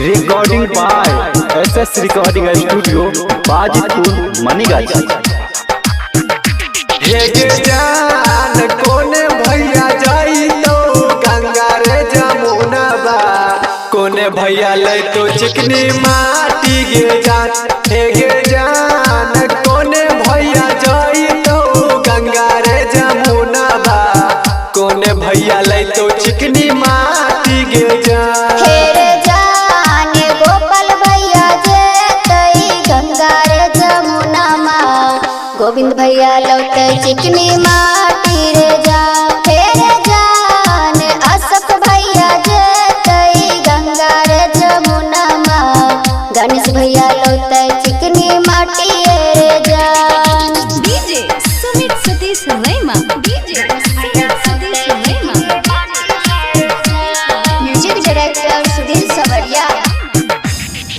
Recording by SS recording studio Bajitpur Maniganj. हे जान कोने भैया जाई तो गंगा रे जमुना बा, कोने भैया ले तो चिकनी माटी गे जान। हे जान कोने भैया जाई तो गंगा रे जमुना बा, कोने भैया ले तो चिकनी माटी गे जान। गोविंद भैया लौटे चिकनी माटी रे जा, फेरे जान असफ भैया जेतई गंगा रे जमुना मा, गणेश भैया लौटे चिकनी माटी रे जान। DJ Sumit Satish Raima, DJ Sumit Satish रैमा, music director Sudhir सवरिया।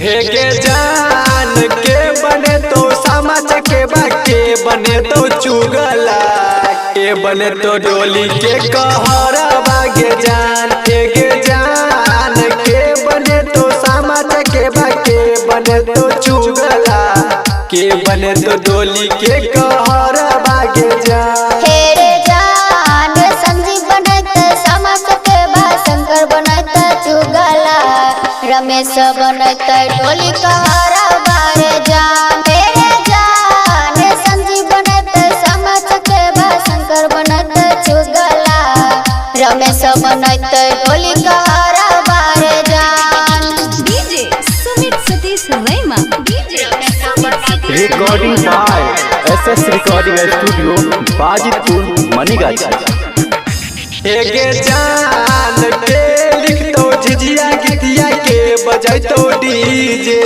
हे जान के बने तो समाज के बाके बने तो चुगला, के बने तो डोली के कहरा बागे जान। हे जान के बने तो समाज के बाके बने तो चुगला, के बने तो डोली के कहरा बागे जान। हेरे जान संजीव बनत समाज के बा, शंकर बनत चुगला, रमेश बनत डोली कहरा बारे जान। हेरे जान संजीव बनत समाज के बा, शंकर बनत चुगला, रमेश बनत डोली कहरा बारे जान। DJ Sumit Satish Raima, DJ Sumit Satish recording by SS recording studio Bajitpur Maniganj. हे जान के लिख तो झिझिया गीतिया के बजाई तो डीजे,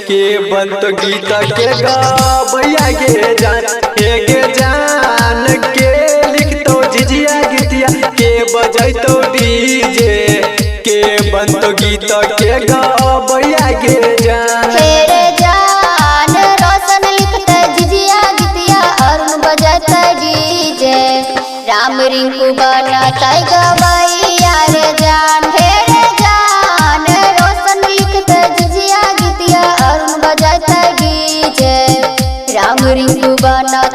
के बन तो गीत के गैया गे जान। हे जान के लिख तो झिझिया गीतिया के बजाई तो डीजे, के बन तो गीत के गैया गे जान। हेरे जान रोशन लिखते झिझिया गीतिया अरुण बजाते डीजे, राम रिंकू बनाता गवैया रे जान। हेरे जान रोशन लिखते झिझिया गीतिया अरुण बजाते डीजे, राम रिंकू बनाता